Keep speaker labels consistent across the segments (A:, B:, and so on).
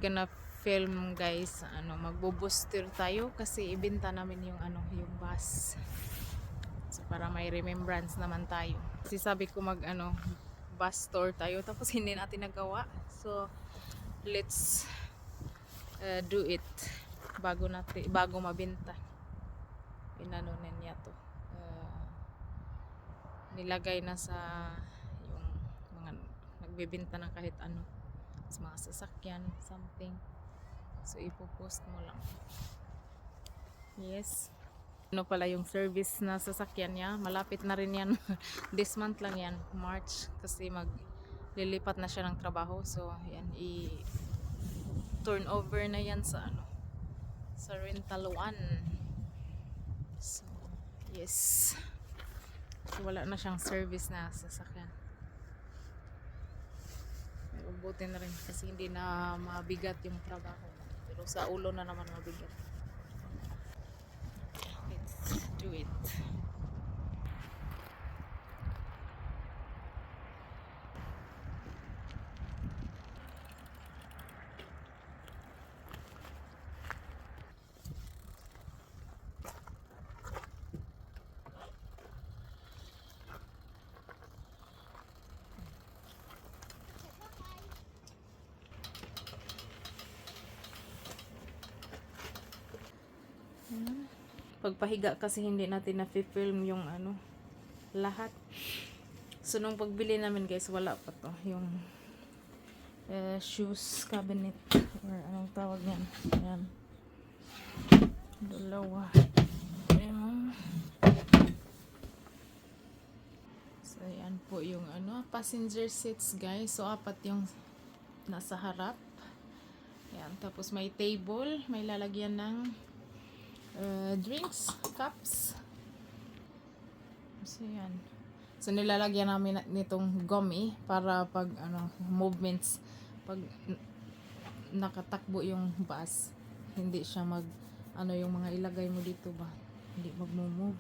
A: gonna film guys, magbo-booster tayo kasi ibenta namin yung yung bus. So para may remembrance naman tayo. Kasi sabi ko bus tour tayo tapos hindi natin nagawa. So let's do it bago mabenta. Inanunin niya to. Nilagay na sa yung mga nagbebenta ng kahit ano sa mga sasakyan, something. So ipopost mo lang. Yes. Ano pala yung service na sasakyan niya, malapit na rin yan. This month lang yan, March, kasi lilipat na siya ng trabaho. So yan, turn over na yan sa sa rental 1. So yes, so, wala na siyang service na sasakyan. Pero buti na rin kasi hindi na mabigat yung trabaho, pero sa ulo na naman mabigat. Let's do it. Pagpahiga kasi hindi natin na-film yung lahat. So nung pagbili namin guys, wala pa to yung shoes cabinet or anong tawag yan. Ayan, dalawa. Ayan. So ayan po yung passenger seats guys. So apat yung nasa harap. Ayan, tapos may table, may lalagyan ng drinks, cups. So yan. So nilalagyan namin nitong gummy para pag movements, pag nakatakbo yung bus, hindi siya yung mga ilagay mo dito ba, hindi magmo-move.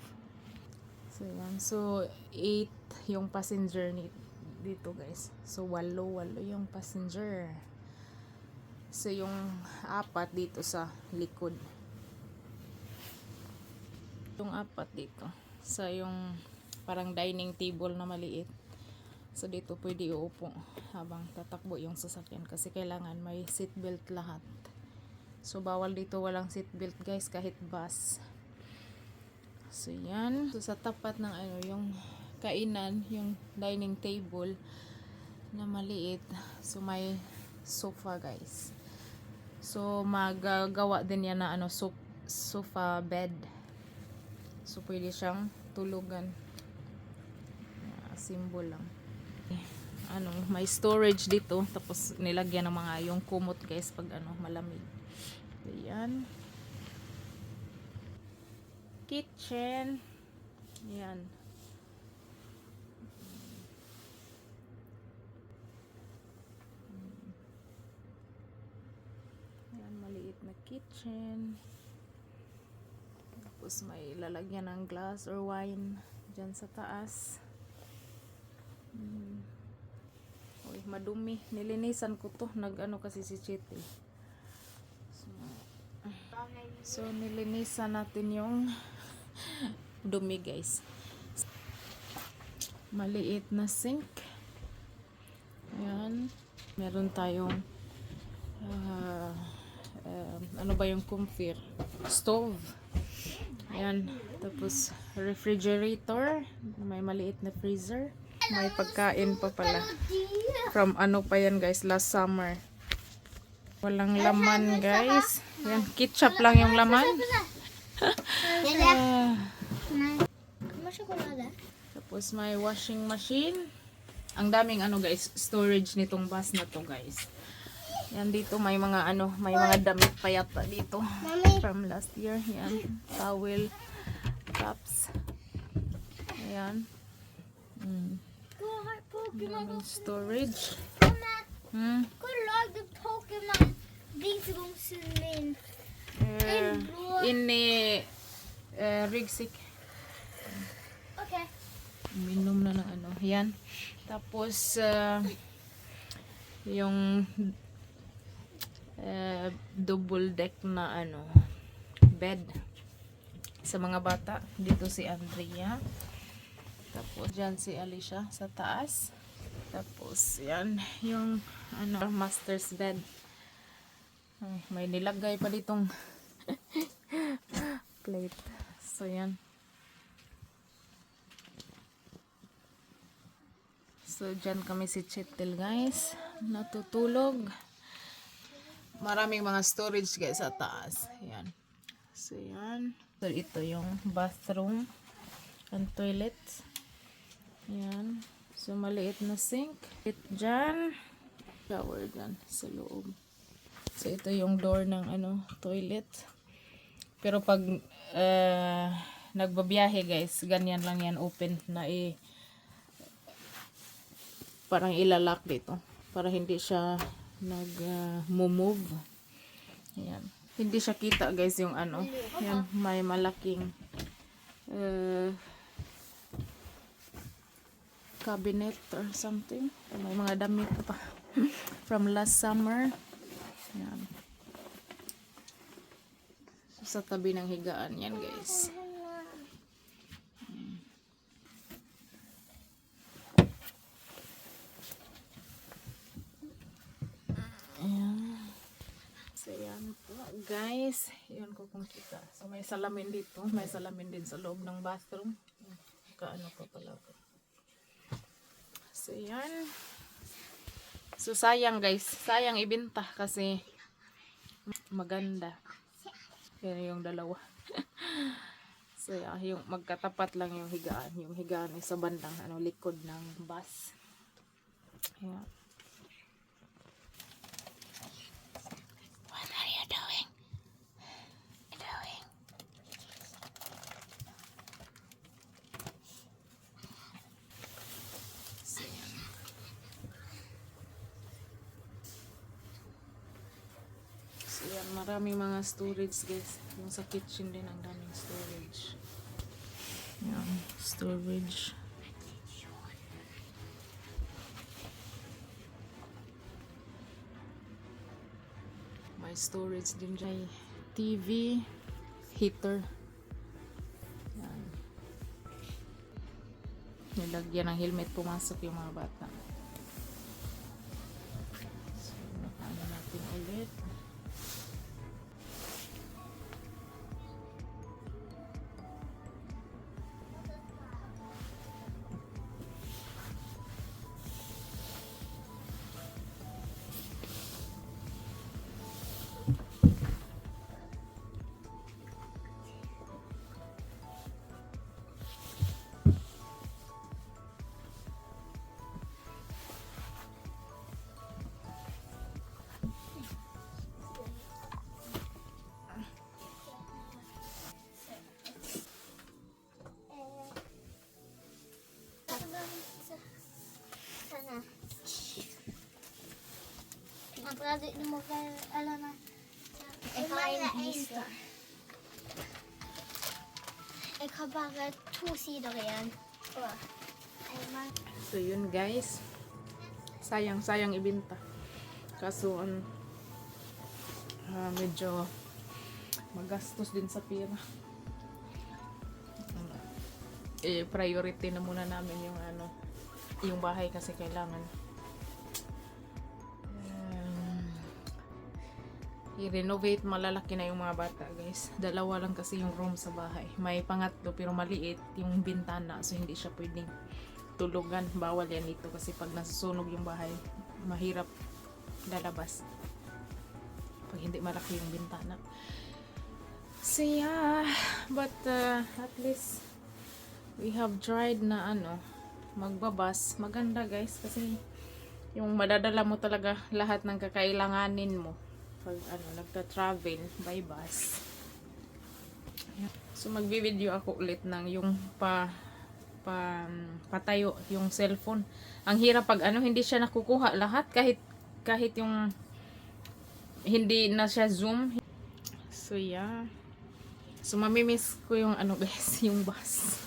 A: So yan. So 8 yung passenger dito guys. So 8 yung passenger. So yung 4 dito sa likod. Yung 4 dito sa yung parang dining table na maliit. So dito pwede uupo habang tatakbo yung sasakyan kasi kailangan may seatbelt lahat. So bawal dito walang seatbelt guys kahit bus. So yan. So sa tapat ng yung kainan, yung dining table na maliit, so may sofa guys. So magagawa din yan na sofa bed. So pwede siyang tulugan. Symbol lang. May storage dito, tapos nilagyan ng mga yung kumot guys pag malamig. Ayan. Kitchen. Ayan. Ayan, maliit na kitchen. Tapos may lalagyan ng glass or wine dyan sa taas. Uy, madumi. Nilinisan ko to. Kasi si Chiti. So nilinisan natin yung dumi guys. Maliit na sink. Ayan. Meron tayong yung comfort stove. Ayan. Tapos refrigerator. May maliit na freezer. May pagkain pa pala. From pa yan guys, last summer. Walang laman guys. Yan, ketchup lang yung laman. Tapos may washing machine. Ang daming guys, storage nitong bus na to guys. Yan dito may mga may mga damit pa yata dito from last year. Yan, towel, cups. Ayan. Storage. Rigsik.
B: Okay.
A: Minom na ng yan. Tapos yung double deck na bed sa mga bata. Dito si Andrea. Tapos dyan si Alicia sa taas. Tapos yan yung master's bed. May nilagay pa ditong plate. So yan. So dyan kami si Chitil guys. Natutulog. Maraming mga storage guys sa taas. Yan. So yan. So ito yung bathroom and toilet. Yan. So maliit na sink. Dyan. Shower dyan sa loob. So ito yung door ng toilet. Pero pag nagbabiyahe guys, ganyan lang yan, open na parang ilalak dito para hindi siya nag-move. Ayan. Hindi siya kita guys yung yan, may malaking cabinet or something. May mga damit pa from last summer. Ayan. So, sa tabi ng higaan yan guys. Ayan. So, yan po guys. Yun ko kung kita. So, may salamin dito. May salamin din sa loob ng bathroom. Kaano pa pala ko. So, yan. So, sayang guys. Sayang ibenta kasi maganda. Yan yung dalawa. So, yung magkatapat lang yung higaan. Yung higaan ay sa bandang likod ng bus. Ayan. What are you doing? So, yan. So, yan. Maraming mga storage guys. Yung sa kitchen din ang daming storage. Yan. Storage. May storage din dyan. TV, heater. Yan. Nilagyan ng helmet, pumasok yung mga bata. So, ano natin ulit.
B: Sana. Ang project ni mo kay alam na. Jeg har bare 2 sider igjen.
A: So yun guys. Sayang ibenta. Kaso medyo magastos din sa pera. Priority na muna namin yung bahay kasi kailangan i-renovate. Malalaki na yung mga bata guys. 2 lang kasi yung room sa bahay. May pangatlo pero maliit yung bintana, so hindi siya pwedeng tulugan. Bawal yan ito kasi pag nasusunog yung bahay, mahirap lalabas pag hindi malaki yung bintana. So yeah, but at least we have tried na magbabas. Maganda guys kasi yung madadala mo talaga lahat ng kakailanganin mo pag nagta-travel by bus. So magbi-video ako ulit ng yung patayo yung cellphone. Ang hirap pag hindi siya nakukuha lahat kahit yung hindi na siya zoom. So yeah. So mamimiss ko yung guys, yung bus.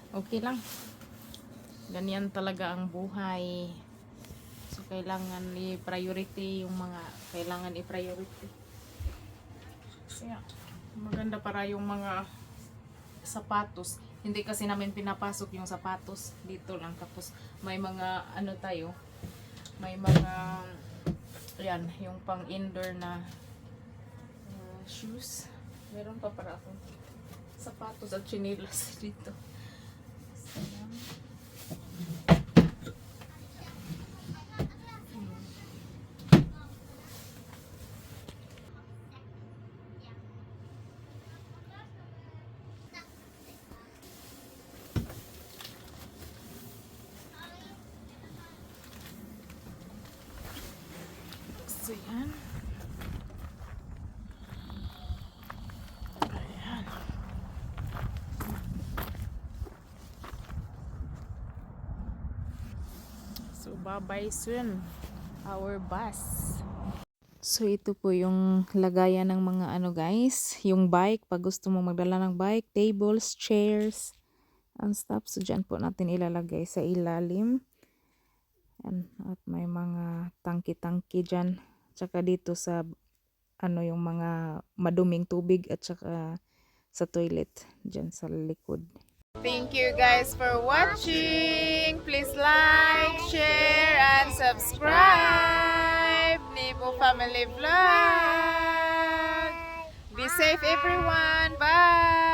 A: Okay lang. Ganyan talaga ang buhay. So kailangan i-priority yung mga kailangan i-priority. Kasi maganda para yung mga sapatos. Hindi kasi namin pinapasok yung sapatos dito lang, tapos may mga ano tayo, may mga yan, yung pang indoor na shoes. Meron pa para akong sapatos at chinelas dito. So, yan. So, yan. Ayan. So, bye-bye soon. Our bus. So, ito po yung lagayan ng mga ano guys. Yung bike, pag gusto mo magdala ng bike, tables, chairs, and stuff. So, dyan po natin ilalagay sa ilalim. Yan. At may mga tangki-tangki dyan. Tsaka dito sa ano yung mga maduming tubig at saka sa toilet dyan sa likod. Thank you guys for watching. Please like, share, and subscribe. Nibo Family Vlog. Be safe everyone. Bye.